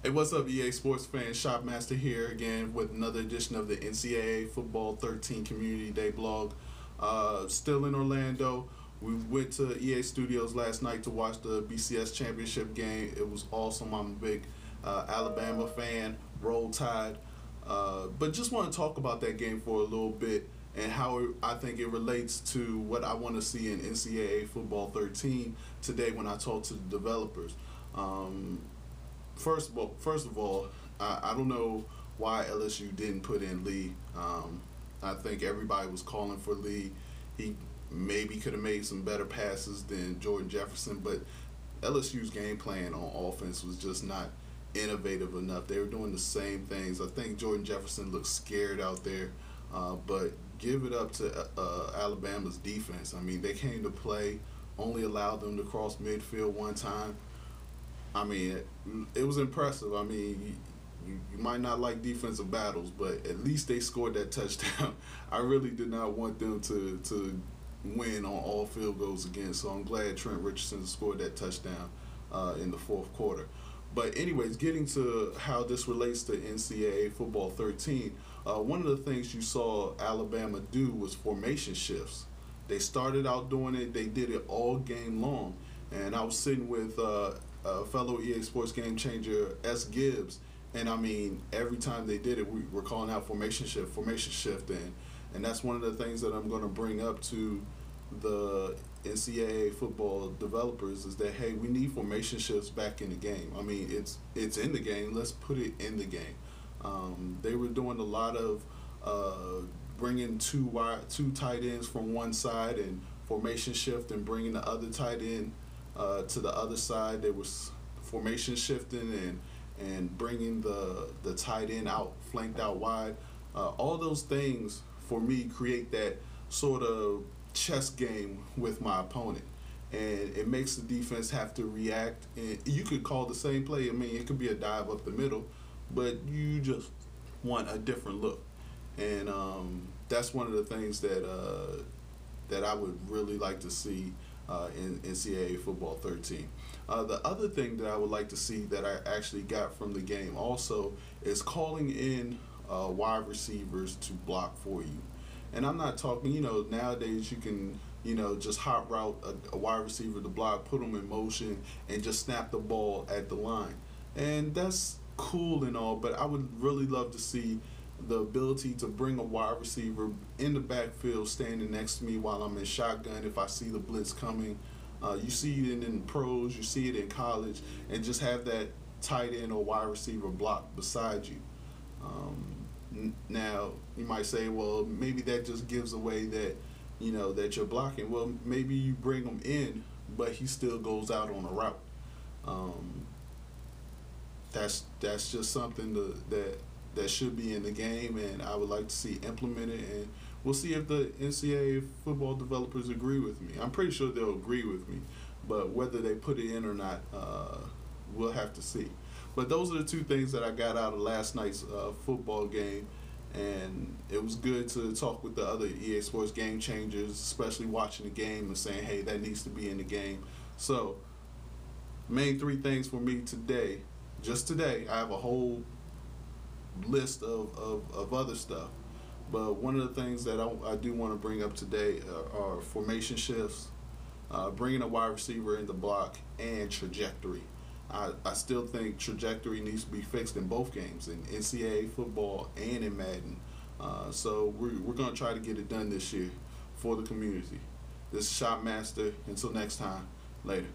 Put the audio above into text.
Hey, what's up, EA Sports fans? Shopmaster here again with another edition of the NCAA Football 13 Community Day blog. Still in Orlando. We went to EA Studios last night to watch the BCS Championship game. It was awesome. I'm a big Alabama fan. Roll Tide. But just want to talk about that game for a little bit and how I think it relates to what I want to see in NCAA Football 13 today when I talk to the developers. First of all, I don't know why LSU didn't put in Lee. I think everybody was calling for Lee. He maybe could have made some better passes than Jordan Jefferson, but LSU's game plan on offense was just not innovative enough. They were doing the same things. I think Jordan Jefferson looked scared out there, but give it up to Alabama's defense. I mean, they came to play, only allowed them to cross midfield one time. I mean, it was impressive. I mean, you might not like defensive battles, but at least they scored that touchdown. I really did not want them to win on all field goals again, so I'm glad Trent Richardson scored that touchdown in the fourth quarter. But anyways, getting to how this relates to NCAA Football 13, one of the things you saw Alabama do was formation shifts. They started out doing it. They did it all game long. And I was sitting with fellow EA Sports game changer S. Gibbs, and I mean, every time they did it, we were calling out formation shift, and that's one of the things that I'm going to bring up to the NCAA football developers is that, hey, we need formation shifts back in the game. I mean, it's in the game. Let's put it in the game. They were doing a lot of bringing two tight ends from one side and formation shift and bringing the other tight end to the other side. There was formation shifting and bringing the tight end out, flanked out wide. All those things, for me, create that sort of chess game with my opponent. And it makes the defense have to react. And you could call the same play. I mean, it could be a dive up the middle, but you just want a different look. And that's one of the things that I would really like to see in NCAA Football 13. The other thing that I would like to see that I actually got from the game also is calling in wide receivers to block for you. And I'm not talking, nowadays you can, just hot route a wide receiver to block, put them in motion, and just snap the ball at the line. And that's cool and all, but I would really love to see the ability to bring a wide receiver in the backfield standing next to me while I'm in shotgun if I see the blitz coming. You see it in pros, you see it in college, and just have that tight end or wide receiver block beside you. Now, you might say, well, maybe that just gives away that, that you're blocking. Well, maybe you bring him in, but he still goes out on a route. That's just something that should be in the game, and I would like to see implemented, and we'll see if the NCAA football developers agree with me. I'm pretty sure they'll agree with me, but whether they put it in or not, we'll have to see. But those are the two things that I got out of last night's football game, and it was good to talk with the other EA Sports game changers, especially watching the game and saying, hey, that needs to be in the game. So, main three things for me today. Just today, I have a whole list of other stuff, but one of the things that I do want to bring up today are formation shifts, bringing a wide receiver in the block, and trajectory. I still think trajectory needs to be fixed in both games, in NCAA football and in Madden. So we're going to try to get it done this year for the community. This is Shopmaster. Until next time, later.